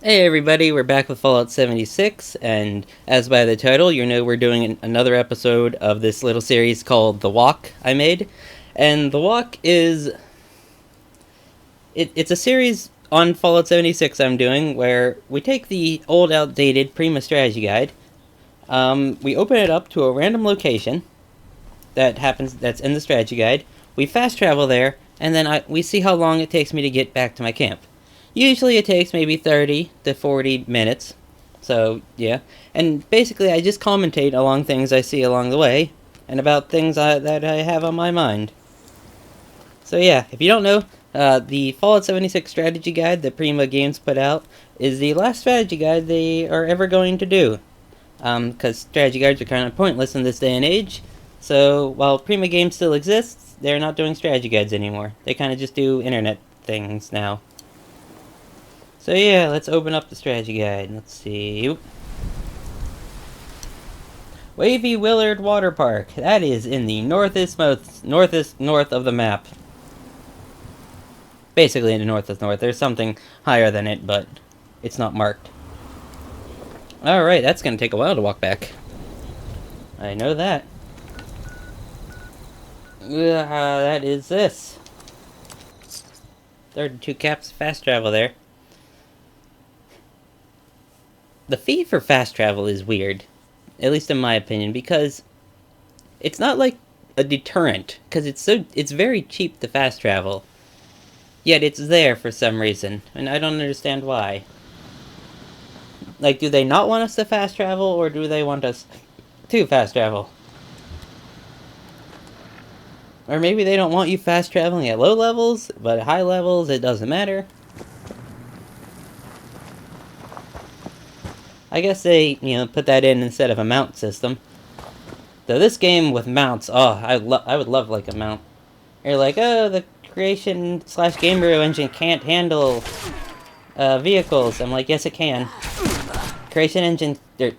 Hey everybody, we're back with Fallout 76, and as by the title, you know we're doing another episode of this little series called The Walk I made. And The Walk is... it's a series on Fallout 76 I'm doing where we take the old outdated Prima strategy guide, we open it up to a random location that's in the strategy guide, we fast travel there, and then we see how long it takes me to get back to my camp. Usually it takes maybe 30 to 40 minutes. So, yeah. And basically I just commentate along things I see along the way, and about things that I have on my mind. So yeah, if you don't know, the Fallout 76 strategy guide that Prima Games put out is the last strategy guide they are ever going to do. Because strategy guides are kind of pointless in this day and age. So, while Prima Games still exists, they're not doing strategy guides anymore. They kind of just do internet things now. So yeah, let's open up the strategy guide. Let's see. Oop. Wavy Willard Water Park. That is in the north of the map. Basically in the north. There's something higher than it, but it's not marked. Alright, that's gonna take a while to walk back. I know that. That is this. 32 caps fast travel there. The fee for fast travel is weird, at least in my opinion, because it's not like a deterrent, because it's very cheap to fast travel, yet it's there for some reason, and I don't understand why. Like, do they not want us to fast travel, or do they want us to fast travel? Or maybe they don't want you fast traveling at low levels, but at high levels it doesn't matter. I guess they, put that in instead of a mount system. Though this game with mounts, I would love like a mount. You're like, oh, the creation/game bureau engine can't handle vehicles. I'm like, yes, it can. Creation engine, the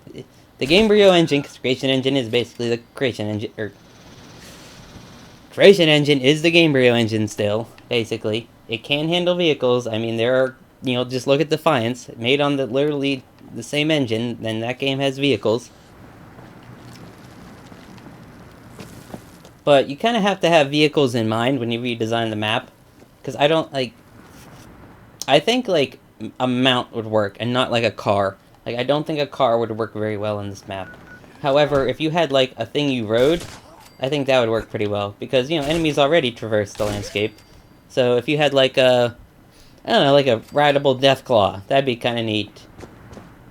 game bureau engine, because creation engine is basically the creation engine, creation engine is the game bureau engine still, basically. It can handle vehicles. I mean, there are, just look at Defiance, made on literally the same engine, then that game has vehicles. But you kind of have to have vehicles in mind when you redesign the map. Because I think, like, a mount would work, and not, like, a car. Like, I don't think a car would work very well in this map. However, if you had, like, a thing you rode, I think that would work pretty well. Because, enemies already traverse the landscape. So if you had, like, I don't know, like a rideable Deathclaw, that'd be kind of neat.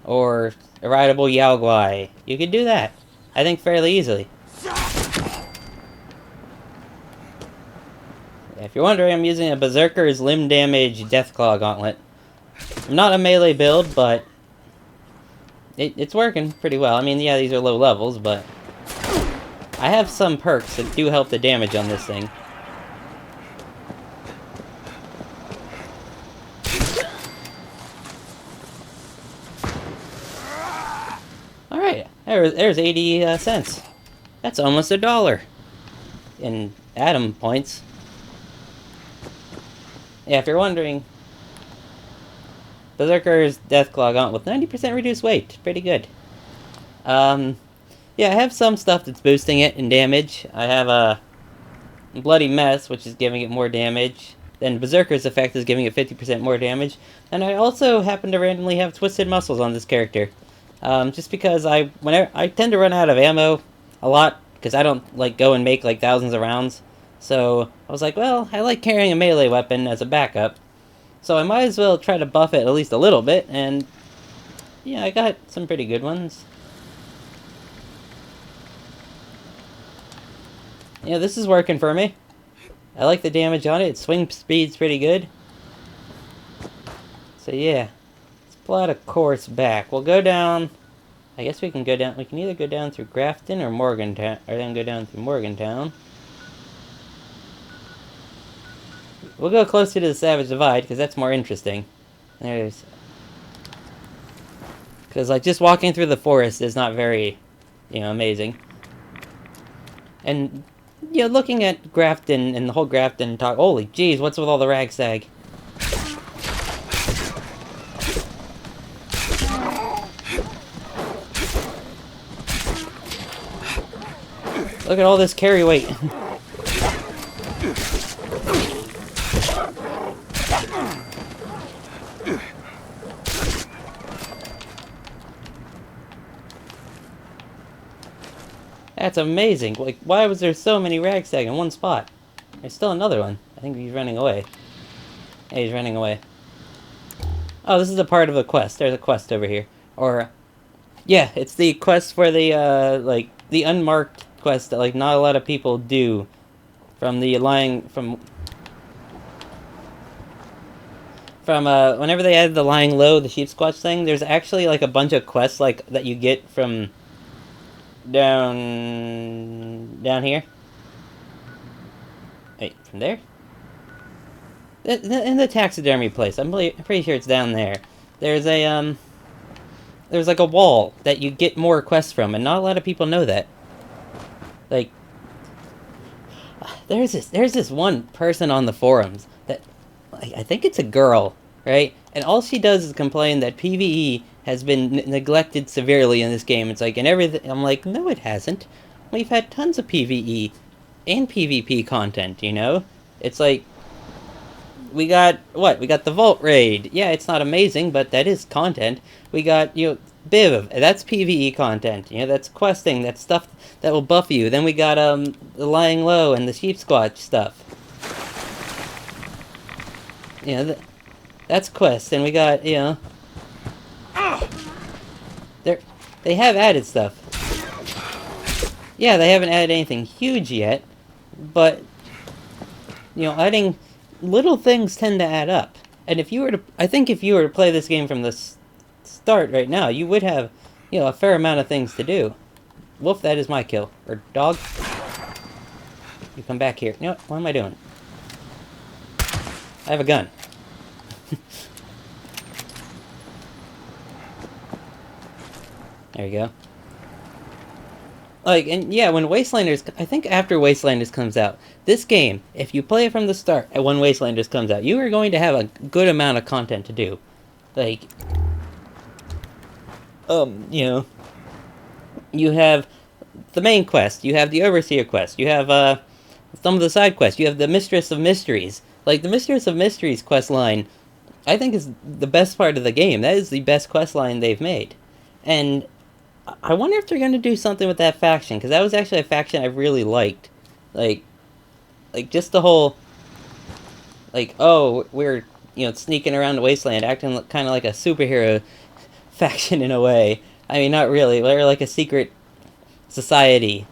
Or a rideable Yaoguai. You could do that, I think, fairly easily. If you're wondering, I'm using a Berserker's Limb Damage Deathclaw Gauntlet. I'm not a melee build, but it's working pretty well. I mean, yeah, these are low levels, but I have some perks that do help the damage on this thing. Alright, there's 80 cents. That's almost $1 in Atom points. Yeah, if you're wondering, Berserker's Deathclaw Gauntlet with 90% reduced weight. Pretty good. Yeah, I have some stuff that's boosting it in damage. I have a Bloody Mess, which is giving it more damage. Then Berserker's effect is giving it 50% more damage. And I also happen to randomly have Twisted Muscles on this character. Just because I tend to run out of ammo a lot, because I don't, like, go and make, like, thousands of rounds. So I was like, well, I like carrying a melee weapon as a backup, so I might as well try to buff it at least a little bit, and yeah, I got some pretty good ones. Yeah, this is working for me. I like the damage on it. Its swing speed's pretty good. So yeah, let's plot a course back. We'll go down. I guess we can go down. We can either go down through Grafton or Morgantown, or then go down through Morgantown. We'll go closer to the Savage Divide, because that's more interesting. Because, like, just walking through the forest is not very, amazing. And, looking at Grafton and the whole Grafton talk, holy jeez, what's with all the ragsag? Look at all this carry weight. That's amazing. Like, why was there so many ragtag in one spot? There's still another one. I think he's running away. Yeah, he's running away. Oh, this is a part of a quest. There's a quest over here. Or, yeah, it's the quest for the, like, the unmarked quest that, like, not a lot of people do. From the whenever they added the lying low, the sheep squatch thing, there's actually, like, a bunch of quests, like, that you get from down here. Wait, from there? In the taxidermy place. I'm pretty sure it's down there. There's like a wall that you get more quests from, and not a lot of people know that. Like, there's this one person on the forums that, I think it's a girl, right? And all she does is complain that PvE has been neglected severely in this game. It's like, and everything. I'm like, no, it hasn't. We've had tons of PvE and PvP content, you know? It's like, we got, what? We got the Vault Raid. Yeah, it's not amazing, but that is content. We got, you know, Biv. That's PvE content. You know, that's questing. That's stuff that will buff you. Then we got, the Lying Low and the Sheep Squatch stuff. You know, that's quest. And we got, you know... They have added stuff. Yeah, they haven't added anything huge yet, but, you know, adding little things tend to add up. And if you were to, I think if you were to play this game from the start right now, you would have, you know, a fair amount of things to do. Wolf, that is my kill. Or dog. You come back here. You know what am I doing? I have a gun. There you go. Like, and yeah, when Wastelanders, I think after Wastelanders comes out, this game, if you play it from the start, and when Wastelanders comes out, you are going to have a good amount of content to do. Like, you know, you have the main quest, you have the Overseer quest, you have, some of the side quests, you have the Mistress of Mysteries. Like, the Mistress of Mysteries quest line, I think is the best part of the game. That is the best quest line they've made. And I wonder if they're going to do something with that faction, because that was actually a faction I really liked. Like just the whole, like, oh, we're, you know, sneaking around the wasteland, acting kind of like a superhero faction in a way. I mean, not really. We're like a secret society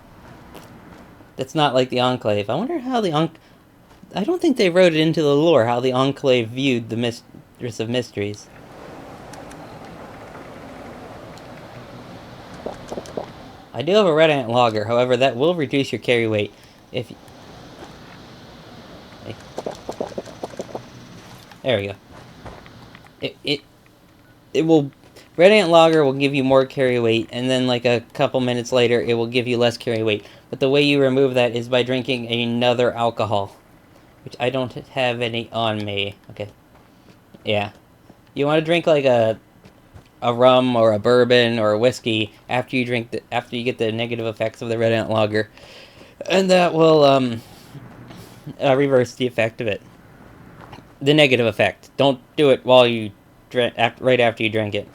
that's not like the Enclave. I wonder how I don't think they wrote it into the lore, how the Enclave viewed the Mistress of Mysteries. I do have a red ant logger, however, that will reduce your carry weight if... Okay. There we go. It will... Red ant logger will give you more carry weight, and then like a couple minutes later, it will give you less carry weight. But the way you remove that is by drinking another alcohol, which I don't have any on me. Okay. Yeah. You want to drink like a rum or a bourbon or a whiskey after you after you get the negative effects of the red ant lager, and that will reverse the effect of it. The negative effect. Don't do it while you right after you drink it.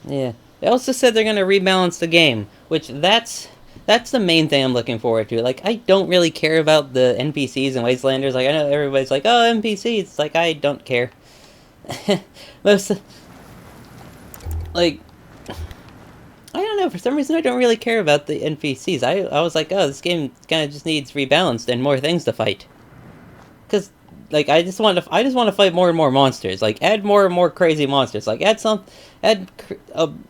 Yeah. They also said they're gonna rebalance the game, which that's the main thing I'm looking forward to. Like, I don't really care about the NPCs and Wastelanders. Like, I know everybody's like, oh, NPCs. It's like, I don't care. Like, I don't know, for some reason I don't really care about the NPCs. I was like, oh, this game kind of just needs rebalanced and more things to fight. Because, like, I just want to fight more and more monsters. Like, add more and more crazy monsters. Like, add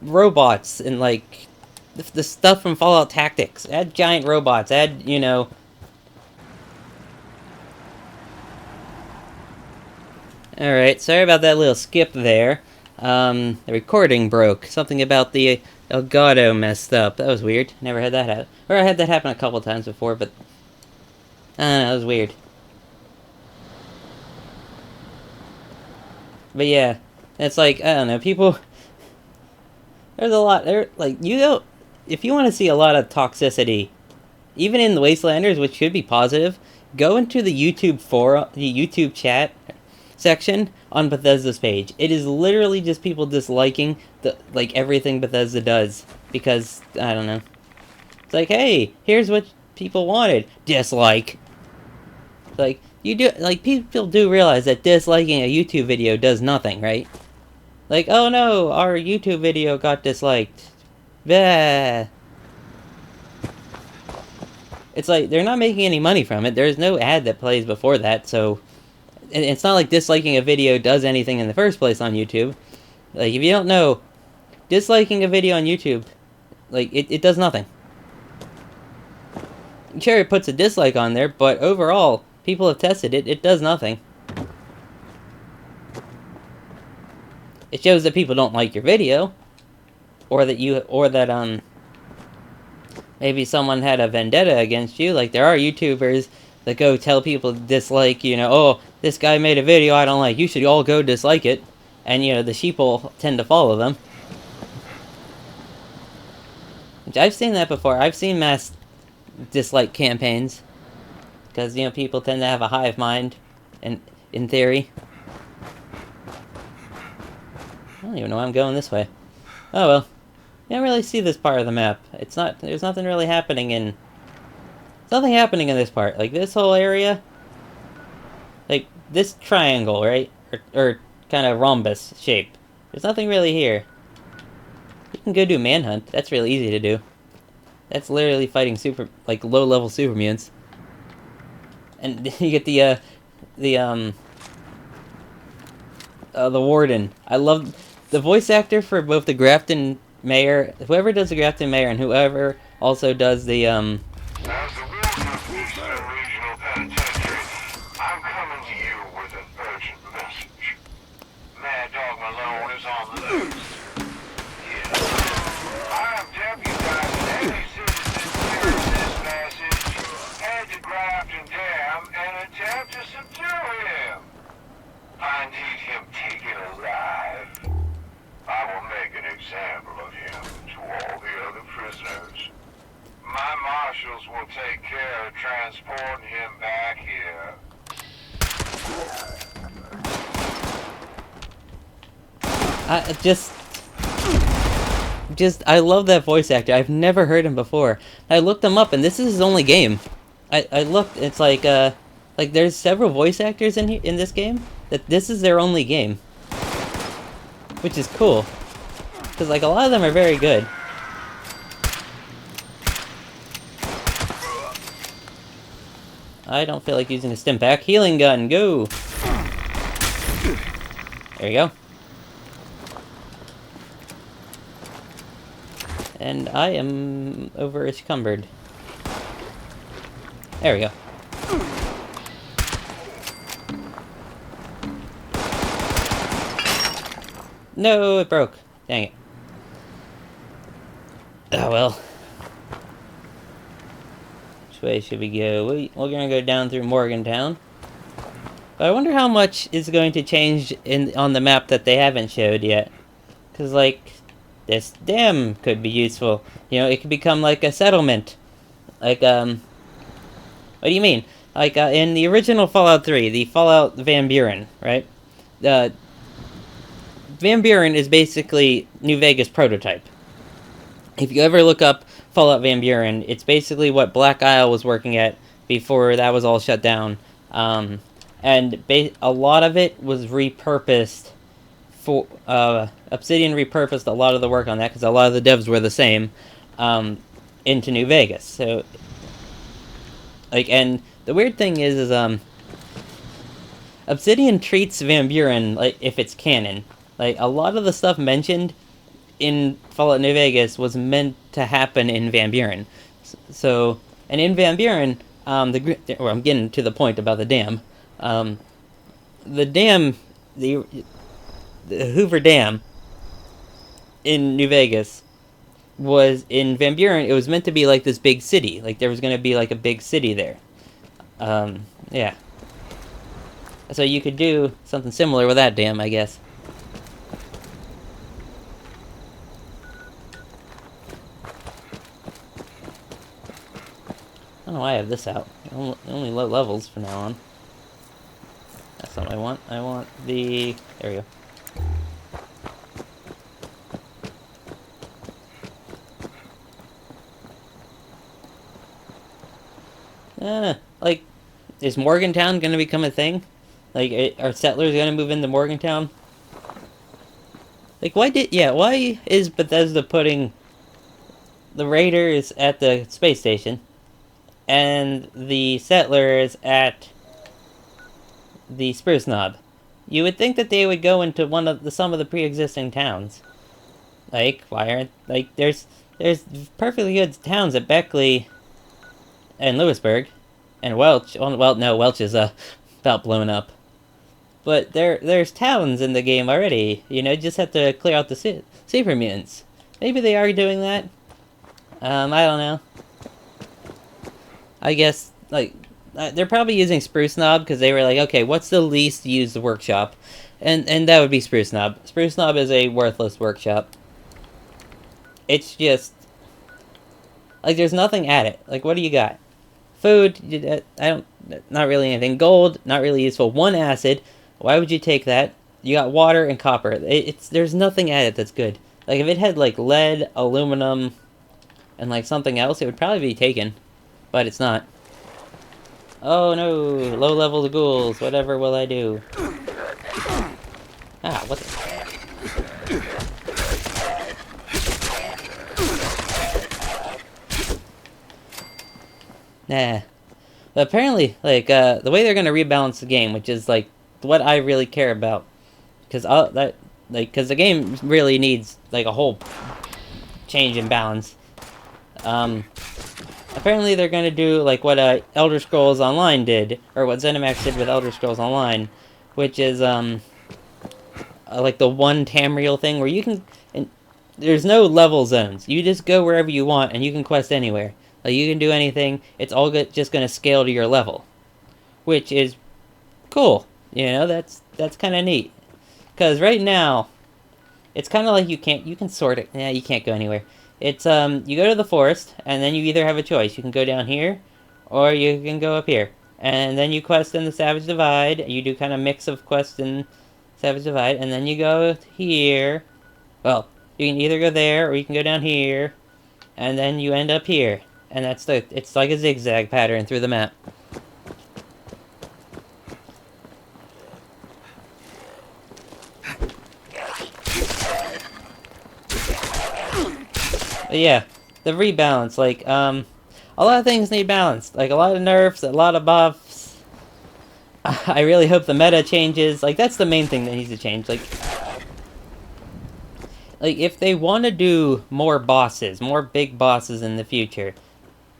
robots and, like, the stuff from Fallout Tactics. Add giant robots. Add, you know... Alright, sorry about that little skip there. The recording broke. Something about the Elgato messed up. That was weird. Never had that happen. Or I had that happen a couple times before, but... I don't know, that was weird. But yeah. And it's like, I don't know, people. There's a lot there. Like, you don't. If you want to see a lot of toxicity, even in the Wastelanders, which should be positive, go into the YouTube forum, the YouTube chat section on Bethesda's page. It is literally just people disliking everything Bethesda does because I don't know. It's like, hey, here's what people wanted. Dislike. Like you do, like people do realize that disliking a YouTube video does nothing, right? Like, oh no, our YouTube video got disliked. Bah. It's like they're not making any money from it. There's no ad that plays before that, so it's not like disliking a video does anything in the first place on YouTube. Like, if you don't know, disliking a video on YouTube, like, it does nothing. Sure, it puts a dislike on there, but overall, people have tested it, it does nothing. It shows that people don't like your video, or that maybe someone had a vendetta against you. Like, there are YouTubers that go tell people to dislike, oh, this guy made a video I don't like, you should all go dislike it. And, the sheeple tend to follow them. Which I've seen that before. I've seen mass dislike campaigns. Because, people tend to have a hive mind, in theory. I don't even know why I'm going this way. Oh well. You don't really see this part of the map. There's nothing really happening in... There's nothing happening in this part. Like, this whole area... Like, this triangle, right? Or kind of rhombus shape. There's nothing really here. You can go do Manhunt. That's really easy to do. That's literally fighting low-level super mutants. And you get the Warden. I love... The voice actor for both the Grafton Mayor... Whoever does the Grafton Mayor and whoever also does the, As the Wilson Regional Penitentiary, I'm coming to you with an urgent message. Mad Dog Malone is on the loose. Yes. I am deputizing any citizen hearing this message, head to Grafton Dam and attempt to subdue him. I need him taken alive. I will make an example of him to all the other prisoners. My marshals will take care of transporting him back here. I love that voice actor. I've never heard him before. I looked him up, and this is his only game. I looked. It's like there's several voice actors in this game that this is their only game, which is cool. Because a lot of them are very good. I don't feel like using a stim pack. Healing gun, go! There you go. And I am over-encumbered. There we go. No, it broke. Dang it. Oh well. Which way should we go? We're gonna go down through Morgantown. But I wonder how much is going to change on the map that they haven't showed yet. Because, this dam could be useful. It could become like a settlement. What do you mean? In the original Fallout 3, the Fallout Van Buren, right? Van Buren is basically New Vegas prototype. If you ever look up Fallout Van Buren, it's basically what Black Isle was working at before that was all shut down. And a lot of it was repurposed for... Obsidian repurposed a lot of the work on that, because a lot of the devs were the same, into New Vegas. So, and the weird thing is Obsidian treats Van Buren like if it's canon. A lot of the stuff mentioned in Fallout New Vegas was meant to happen in Van Buren. So, and in Van Buren, I'm getting to the point about the dam. The dam, the Hoover Dam in New Vegas was in Van Buren. It was meant to be like this big city. There was going to be a big city there. Yeah. So you could do something similar with that dam, I guess. don't know why I have this out. Only low levels from now on. That's not what I want. I want the... There we go. Like, is Morgantown gonna become a thing? Like, are settlers gonna move into Morgantown? Like, why is Bethesda putting the raiders at the space station and the settlers at the Spruce Knob? You would think that they would go into some of the pre-existing towns. Like, why aren't, like, there's perfectly good towns at Beckley and Lewisburg and Welch. Well, no, Welch is about blown up. But there's towns in the game already. You know, just have to clear out the super mutants. Maybe they are doing that. I don't know. I guess, like, they're probably using Spruce Knob because they were like, okay, what's the least used workshop? And that would be Spruce Knob. Spruce Knob is a worthless workshop. It's just, like, there's nothing at it. Like, what do you got? Food, not really anything. Gold, not really useful. 1 acid, why would you take that? You got water and copper. There's nothing at it that's good. Like, if it had, like, lead, aluminum, and, like, something else, it would probably be taken. But it's not. Oh no, low level ghouls, whatever will I do? Ah, what the... Nah. But apparently, like, the way they're gonna rebalance the game, which is, like, what I really care about. Because because the game really needs, like, a whole change in balance. Apparently they're gonna do, like, what, Elder Scrolls Online did, or what ZeniMax did with Elder Scrolls Online, which is, like the one Tamriel thing, where you can... And there's no level zones. You just go wherever you want, and you can quest anywhere. Like, you can do anything. It's all just gonna scale to your level. Which is cool. You know, that's kind of neat. Because right now, it's kind of like you can sort it. Yeah, you can't go anywhere. It's, you go to the forest, and then you either have a choice. You can go down here, or you can go up here. And then you quest in the Savage Divide. You do kind of mix of quests in Savage Divide, and then you go here. Well, you can either go there, or you can go down here, and then you end up here. And it's like a zigzag pattern through the map. But yeah, the rebalance, like, a lot of things need balance. Like, a lot of nerfs, a lot of buffs. I really hope the meta changes. Like, that's the main thing that needs to change. Like, if they want to do more bosses, more big bosses in the future,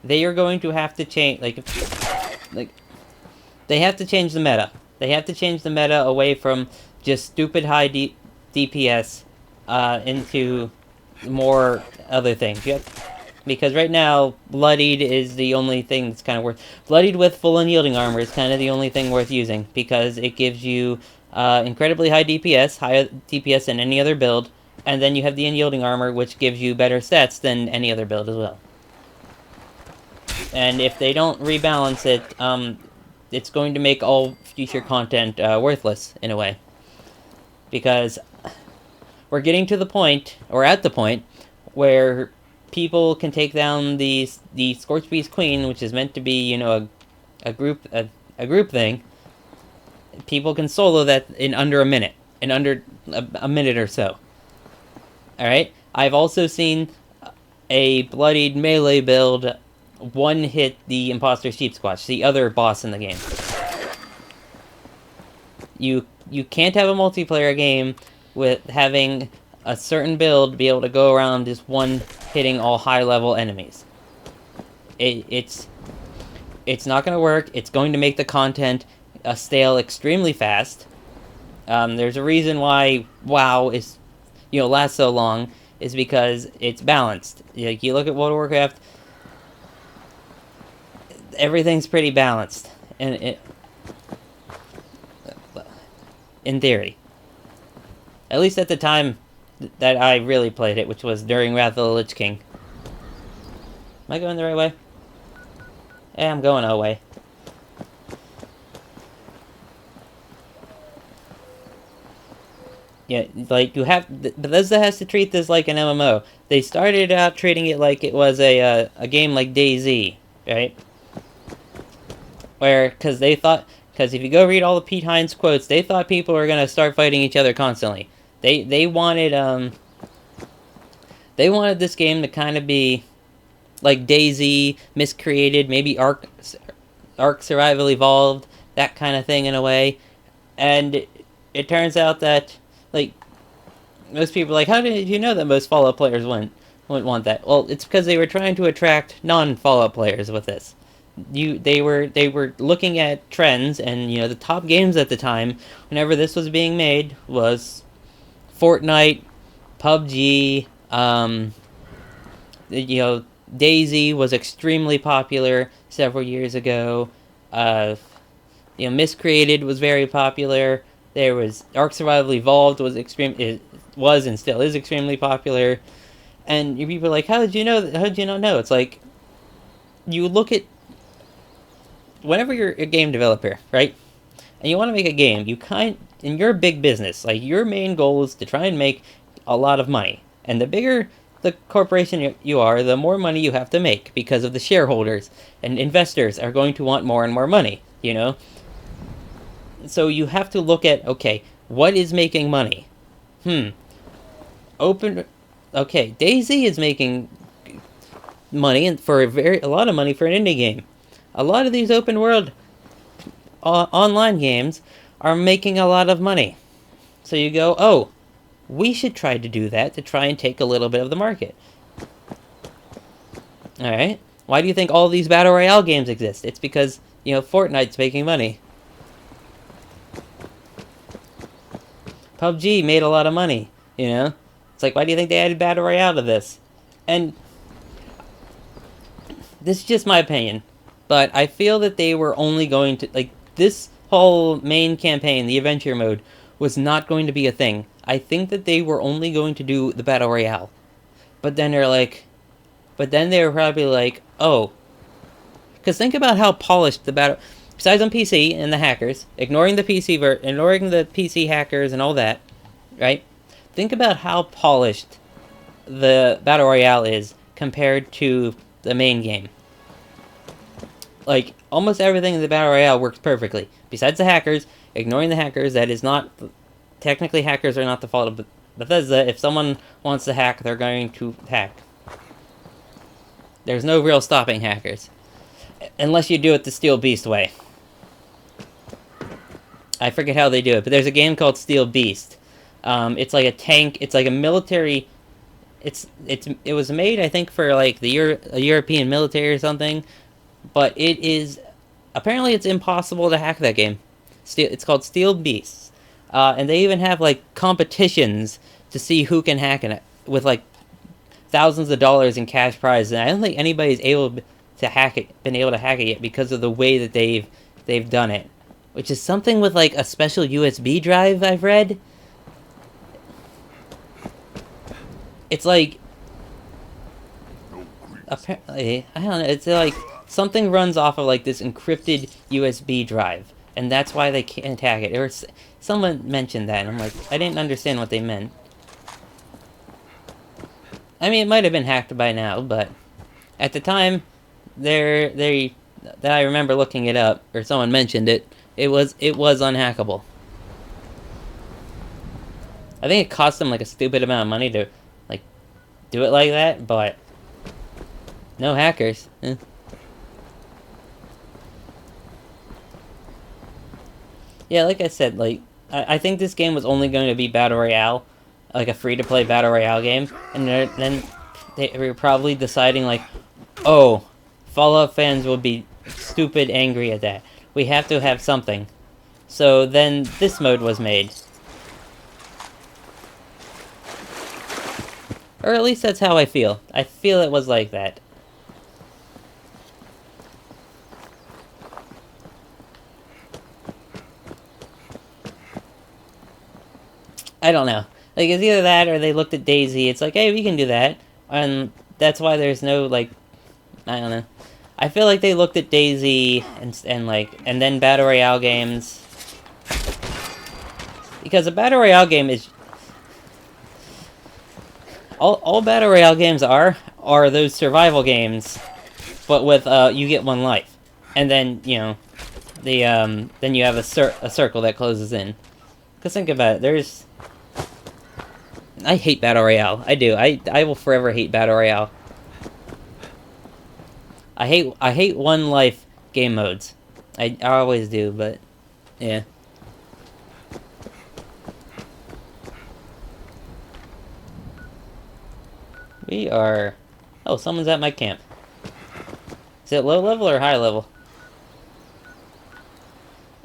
they are going to have to change, they have to change the meta. They have to change the meta away from just stupid high DPS, into more other things. Because right now, Bloodied is the only thing that's kind of worth... Bloodied with full unyielding armor is kind of the only thing worth using, because it gives you, incredibly high DPS, higher DPS than any other build, and then you have the unyielding armor, which gives you better stats than any other build as well. And if they don't rebalance it, it's going to make all future content worthless, in a way. Because we're getting to the point, or at the point, where people can take down the Scorched Beast Queen, which is meant to be, you know, a group thing. People can solo that in under a minute. In under a minute or so. Alright? I've also seen a bloodied melee build one-hit the Imposter Sheep Squatch, the other boss in the game. You can't have a multiplayer game with having a certain build be able to go around just one-hitting all high-level enemies. It's not going to work. It's going to make the content stale extremely fast. There's a reason why WoW is, lasts so long, is because it's balanced. Like, you look at World of Warcraft, everything's pretty balanced, and in theory. At least at the time that I really played it, which was during Wrath of the Lich King. Am I going the right way? I'm going away. Yeah, like you have Bethesda has to treat this like an MMO. They started out treating it like it was a game like DayZ, right? Where because if you go read all the Pete Hines quotes, they thought people were gonna start fighting each other constantly. They wanted this game to kind of be like DayZ, miscreated, maybe Ark Survival Evolved, that kind of thing in a way. And it turns out that like most people are like, how did you know that most Fallout players wouldn't want that? Well, it's because they were trying to attract non-Fallout players with this. They were looking at trends, and the top games at the time, whenever this was being made, was Fortnite, PUBG. DayZ was extremely popular several years ago. Uh, Miscreated was very popular. There was Ark Survival Evolved it was and still is extremely popular. And people are like, how did you know? How did you not know? It's like you look at whenever you're a game developer, right? And you want to make a game, and you're a big business. Like your main goal is to try and make a lot of money. And the bigger the corporation you are, the more money you have to make because of the shareholders and investors are going to want more and more money. So you have to look at, okay, what is making money? Open. Okay, DayZ is making money, and for a lot of money for an indie game. A lot of these open world online games are making a lot of money. So you go, oh, we should try to do that to try and take a little bit of the market. Alright. Why do you think all these Battle Royale games exist? It's because, Fortnite's making money. PUBG made a lot of money, It's like, why do you think they added Battle Royale to this? And this is just my opinion, but I feel that they were only going to, like, this whole main campaign, the adventure mode, was not going to be a thing. I think that they were only going to do the Battle Royale. But then they were probably like, oh. Because think about how polished the battle... Besides on PC and the hackers, ignoring the PC hackers and all that, right? Think about how polished the Battle Royale is compared to the main game. Like, almost everything in the Battle Royale works perfectly. Besides the hackers, ignoring the hackers, that is not... Technically, hackers are not the fault of Bethesda. If someone wants to hack, they're going to hack. There's no real stopping hackers. Unless you do it the Steel Beast way. I forget how they do it, but there's a game called Steel Beast. It's like a tank. It's like a military... It was made, I think, for like a European military or something. But it is... Apparently it's impossible to hack that game. It's called Steel Beasts. And they even have, like, competitions to see who can hack it, with, like, thousands of dollars in cash prizes. And I don't think anybody's been able to hack it yet because of the way that they've done it. Which is something with, like, a special USB drive, I've read. It's like... Apparently, I don't know, it's like... Something runs off of, like, this encrypted USB drive. And that's why they can't hack it. Someone mentioned that, and I'm like, I didn't understand what they meant. I mean, it might have been hacked by now, but... At the time, that I remember looking it up, or someone mentioned it, it was unhackable. I think it cost them, like, a stupid amount of money to, like, do it like that, but... No hackers. Yeah, like I said, like, I think this game was only going to be Battle Royale, like a free-to-play Battle Royale game, and then they were probably deciding, like, oh, Fallout fans will be stupid angry at that. We have to have something. So then this mode was made. Or at least that's how I feel. I feel it was like that. I don't know. Like, it's either that or they looked at DayZ. It's like, hey, we can do that. And that's why there's no, like... I don't know. I feel like they looked at DayZ and then Battle Royale games. Because a Battle Royale game is... All Battle Royale games are those survival games, but with, you get one life. And then, you know, then you have a circle that closes in. Because think about it, there's... I hate Battle Royale. I do. I will forever hate Battle Royale. I hate one life game modes. I always do, but yeah. We are... Oh, someone's at my camp. Is it low level or high level?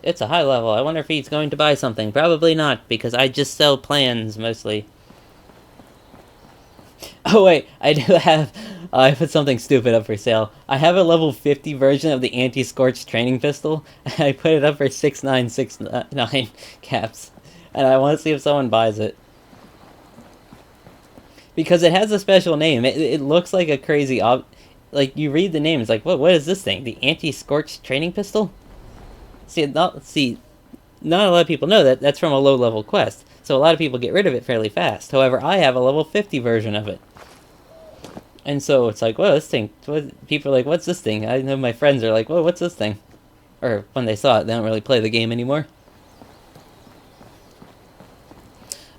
It's a high level. I wonder if he's going to buy something. Probably not, because I just sell plans, mostly. Oh wait, I do have... I put something stupid up for sale. I have a level 50 version of the anti-scorch training pistol, and I put it up for 6969 caps. And I want to see if someone buys it. Because it has a special name. It looks like a crazy like, you read the name, it's like, what is this thing? The anti-scorch training pistol? See, not a lot of people know that that's from a low-level quest, so a lot of people get rid of it fairly fast. However, I have a level 50 version of it. And so it's like, whoa, this thing, people are like, what's this thing? I know my friends are like, whoa, what's this thing? Or when they saw it, they don't really play the game anymore.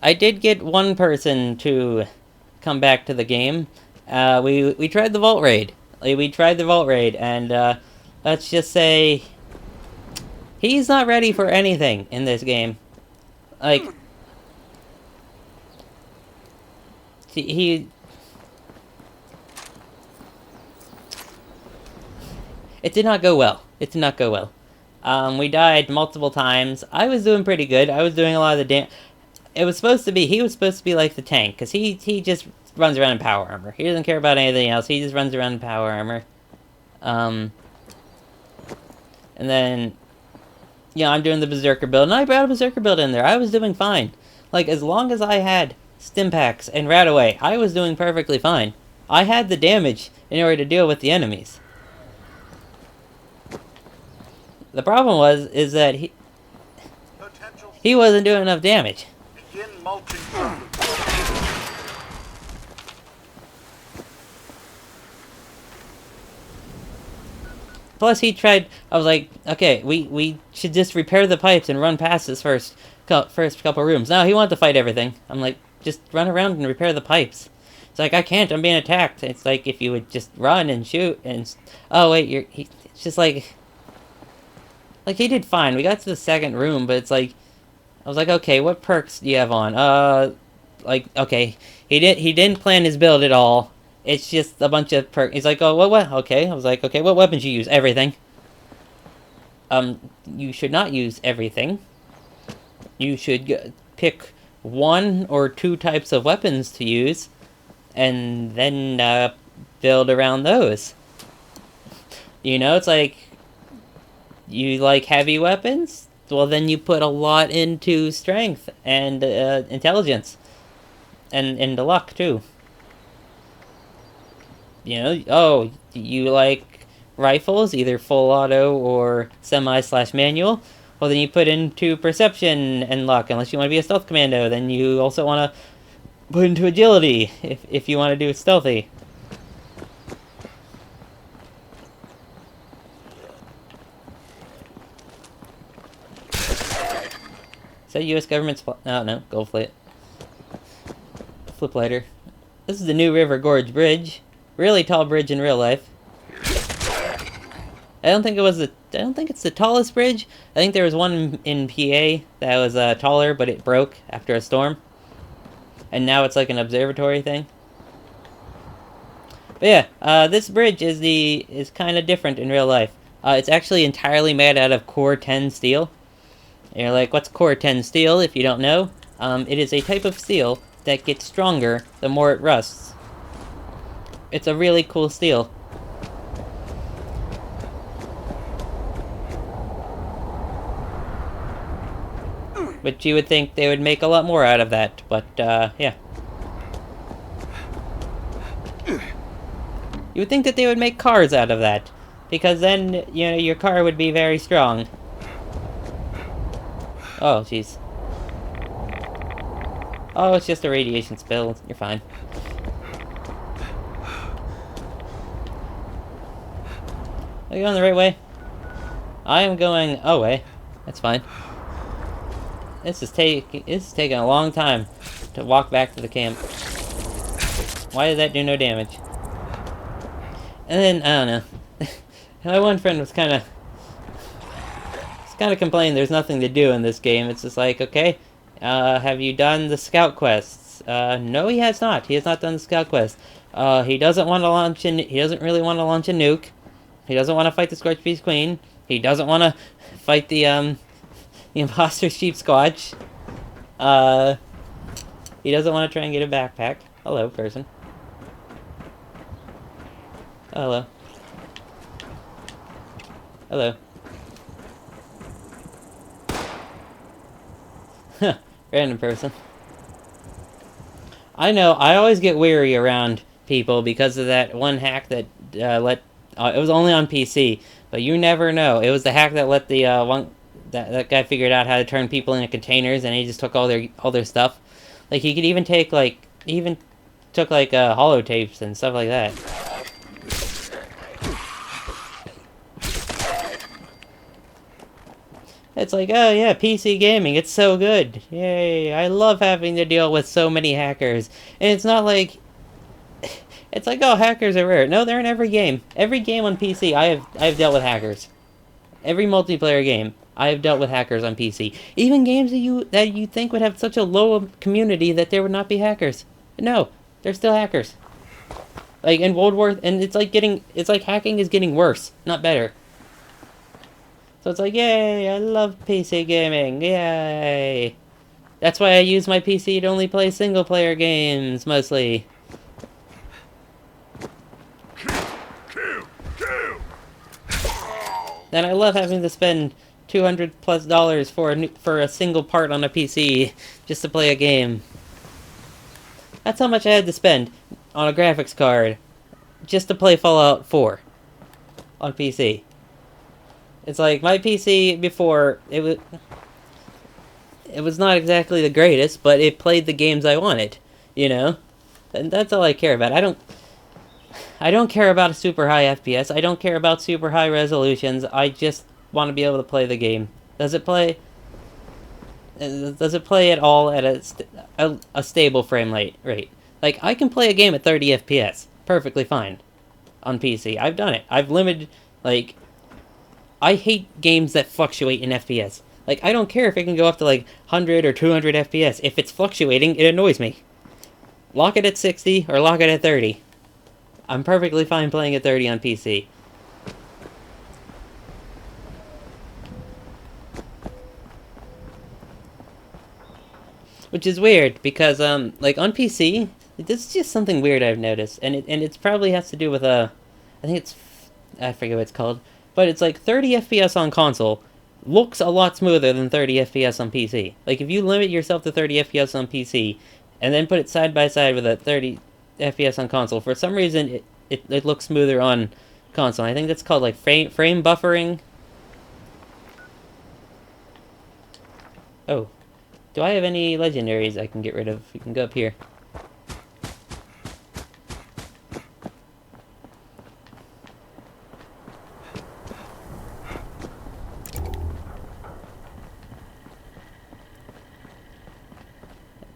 I did get one person to come back to the game. We tried the Vault Raid. We tried the Vault Raid, and let's just say he's not ready for anything in this game. Like, it did not go well. It did not go well. We died multiple times. I was doing pretty good. I was doing a lot of the damage. He was supposed to be like the tank, because he just runs around in power armor. He doesn't care about anything else. He just runs around in power armor. And then, yeah, I'm doing the Berserker build, and I brought a Berserker build in there. I was doing fine. Like, as long as I had Stimpaks and Radaway, I was doing perfectly fine. I had the damage in order to deal with the enemies. The problem is that he wasn't doing enough damage. Begin mulching. Plus, he tried. I was like, okay, we should just repair the pipes and run past this first couple rooms. No, he wanted to fight everything. I'm like, just run around and repair the pipes. It's like, I can't. I'm being attacked. It's like, if you would just run and shoot and... Oh, wait, it's just like... Like, he did fine. We got to the second room, but it's like... I was like, okay, what perks do you have on? Like, okay, he didn't plan his build at all. It's just a bunch of perks. He's like, oh, what? Okay. I was like, okay, what weapons you use? Everything. You should not use everything. You should pick 1 or 2 types of weapons to use, and then, build around those. You know, it's like... You like heavy weapons? Well, then you put a lot into strength and intelligence. And into luck, too. You know, oh, you like rifles, either full auto or semi/manual? Well, then you put into perception and luck, unless you want to be a stealth commando. Then you also want to put into agility, if you want to do it stealthy. Is that U.S. government's... Oh, no. Gold plate. Flip lighter. This is the New River Gorge Bridge. Really tall bridge in real life. I don't think it's the tallest bridge. I think there was one in PA that was taller, but it broke after a storm. And now it's like an observatory thing. But yeah, this bridge is kind of different in real life. It's actually entirely made out of Core 10 steel. You're like, what's Core 10 steel, if you don't know? It is a type of steel that gets stronger the more it rusts. It's a really cool steel. But you would think they would make a lot more out of that, but, yeah. You would think that they would make cars out of that. Because then, you know, your car would be very strong. Oh, jeez. Oh, it's just a radiation spill. You're fine. Are you going the right way? I am going away. That's fine. This is taking a long time to walk back to the camp. Why did that do no damage? And then, I don't know. My one friend was kind of complaining there's nothing to do in this game. It's just like, okay, have you done the scout quests? No, he has not. He has not done the scout quest. He doesn't want to launch he doesn't really want to launch a nuke. He doesn't want to fight the Scorch Beast Queen. He doesn't want to fight the imposter sheep squatch. He doesn't want to try and get a backpack. Hello, person. Hello. Hello. Random person. I know, I always get weary around people because of that one hack that it was only on PC, but you never know. It was the hack that let the that guy figured out how to turn people into containers, and he just took all their stuff. Like he could even take took holotapes and stuff like that. It's like, oh yeah, PC gaming, it's so good. Yay, I love having to deal with so many hackers. And it's not like... It's like, oh, hackers are rare. No, they're in every game. Every game on PC, I have dealt with hackers. Every multiplayer game, I have dealt with hackers on PC. Even games that you think would have such a low community that there would not be hackers. No, they're still hackers. Like in World War... And it's like hacking is getting worse, not better. So it's like, yay, I love PC gaming, yay. That's why I use my PC to only play single-player games, mostly. And I love having to spend $200+ for a single part on a PC just to play a game. That's how much I had to spend on a graphics card just to play Fallout 4 on PC. It's like, my PC before, it was not exactly the greatest, but it played the games I wanted, you know? And that's all I care about. I don't care about a super high FPS, I don't care about super high resolutions, I just want to be able to play the game. Does it play at all at a stable frame rate? Like, I can play a game at 30 FPS, perfectly fine, on PC. I've done it. I've limited, like... I hate games that fluctuate in FPS. Like, I don't care if it can go up to, 100 or 200 FPS. If it's fluctuating, it annoys me. Lock it at 60 or lock it at 30. I'm perfectly fine playing at 30 on PC. Which is weird, because, on PC, this is just something weird I've noticed. And it's probably has to do with, I forget what it's called. But it's like 30 FPS on console looks a lot smoother than 30 FPS on PC. Like, if you limit yourself to 30 FPS on PC, and then put it side by side with a 30 FPS on console, for some reason, it looks smoother on console. I think that's called, frame buffering. Oh. Do I have any legendaries I can get rid of? We can go up here.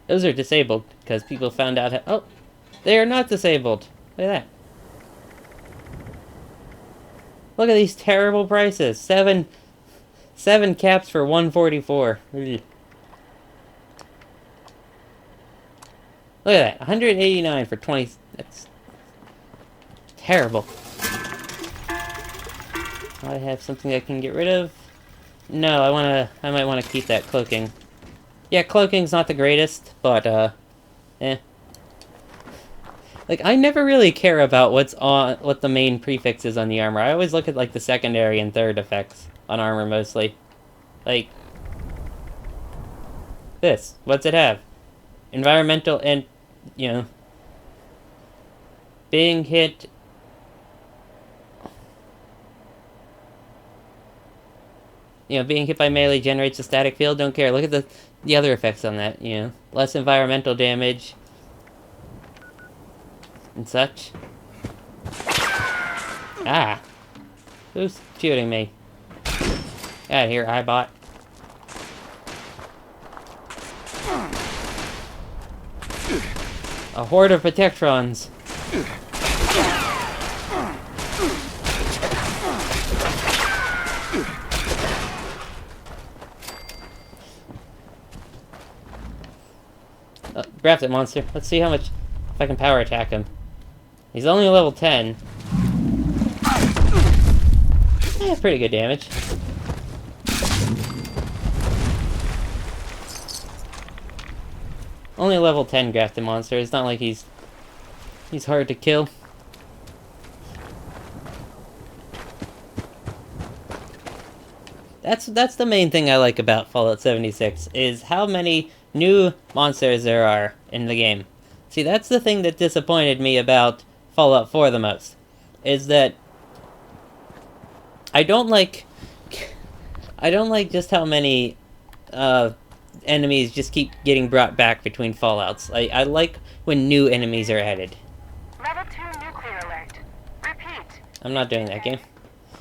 Those are disabled, because people found out how... Oh! They are not disabled! Look at that. Look at these terrible prices. 7 caps for 144. Ugh. Look at that. 189 for 20... That's... terrible. I have something I can get rid of. No, I might want to keep that cloaking. Yeah, cloaking's not the greatest, but, eh. Like, I never really care about what the main prefix is on the armor. I always look at, the secondary and third effects on armor, mostly. Like, this. What's it have? Environmental and, being hit... You know, being hit by melee generates a static field. Don't care. Look at the other effects on that. You know, less environmental damage and such. Ah, who's shooting me? Get out of here, iBot. A horde of Protectrons. Grab that monster. Let's see how much, if I can power attack him. He's only level 10. Yeah, pretty good damage. Only level 10 grafted monster. It's not like he's hard to kill. That's the main thing I like about Fallout 76, is how many new monsters there are in the game. See, that's the thing that disappointed me about Fallout 4 the most, is that I don't like just how many enemies just keep getting brought back between Fallouts. I like when new enemies are added. Level 2 nuclear alert. Repeat. I'm not doing that game.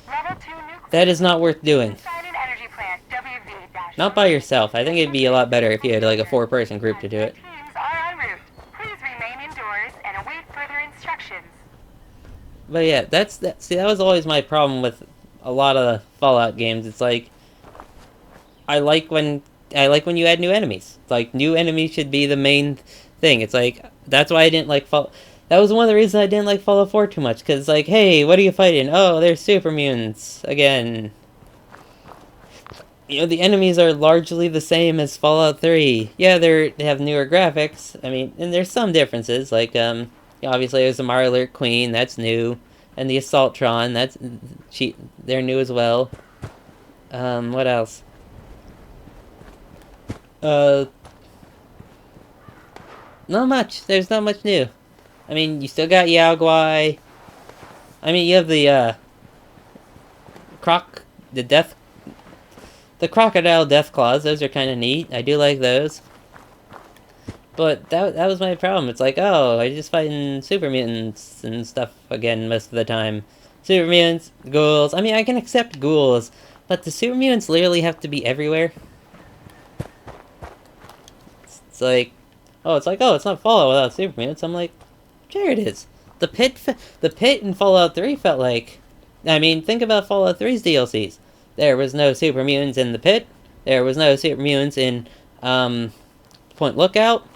Level 2 nuclear. That is not worth doing. Inside an energy plant. WV dash. Not by yourself. I think it'd be a lot better if you had like a 4-person group to do it. Teams are en route. Please remain indoors and await further instructions. But yeah, see, that was always my problem with a lot of Fallout games. It's like I like when you add new enemies. It's like new enemies should be the main thing. It's like that's why I didn't like Fallout. That was one of the reasons I didn't like Fallout 4 too much, because it's like, hey, what are you fighting? Oh, they're super mutants again. You know, the enemies are largely the same as Fallout 3. Yeah, they have newer graphics. I mean, and there's some differences. Like, obviously there's the Marler Queen, that's new, and the Assaultron, they're new as well. What else? Not much. There's not much new. I mean, you still got Yao Guai. I mean, you have the crocodile death claws. Those are kind of neat. I do like those. But that was my problem. It's like, oh, I'm just fighting super mutants and stuff again most of the time. Super mutants, ghouls. I mean, I can accept ghouls, but the super mutants literally have to be everywhere. It's like, it's not Fallout without super mutants. I'm like, sure it is. The pit in Fallout 3 felt like, I mean, think about Fallout 3's DLCs. There was no super mutants in the pit. There was no super mutants in Point Lookout.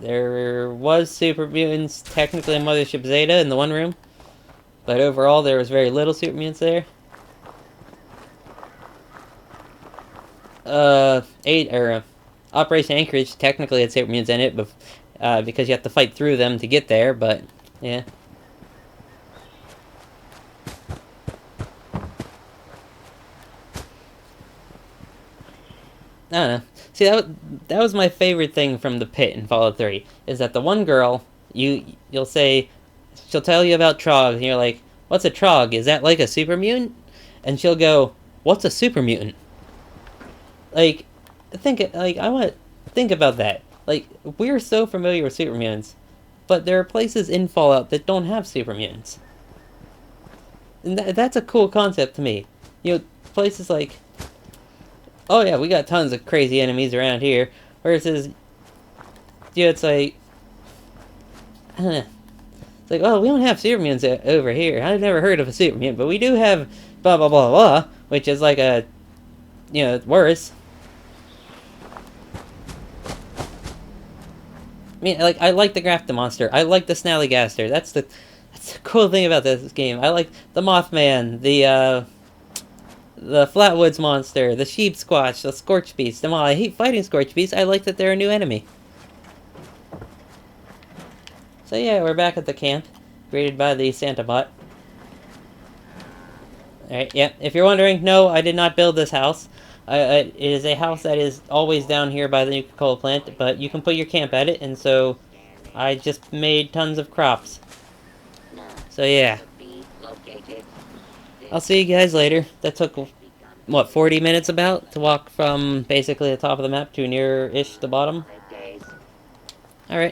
There was super mutants technically in Mothership Zeta in the one room, but overall there was very little super mutants there. Operation Anchorage technically had super mutants in it, but because you have to fight through them to get there. But yeah. I don't know. See, that was my favorite thing from the pit in Fallout 3, is that the one girl, you'll say, she'll tell you about Trog, and you're like, what's a Trog? Is that like a super mutant? And she'll go, what's a super mutant? Like, I want to think about that. Like, we're so familiar with super mutants, but there are places in Fallout that don't have super mutants. And that's a cool concept to me. You know, places like, oh yeah, we got tons of crazy enemies around here. Versus, you know, it's like, I don't know. It's like, oh, we don't have super mutants over here. I've never heard of a super mutant, but we do have blah blah blah blah, which is like a, you know, worse. I mean, like, I like the Grafton monster. I like the Snallygaster. That's the cool thing about this game. I like the Mothman, the Flatwoods monster, the Sheep Squatch, the Scorch Beast. While I hate fighting Scorch Beasts, I like that they're a new enemy. So yeah, we're back at the camp, created by the Santa bot. Alright, yeah, if you're wondering, no, I did not build this house. It is a house that is always down here by the Nuka-Cola plant, but you can put your camp at it, and so I just made tons of crops. So yeah. I'll see you guys later. That took, what, 40 minutes about? To walk from basically the top of the map to near-ish the bottom? Alright.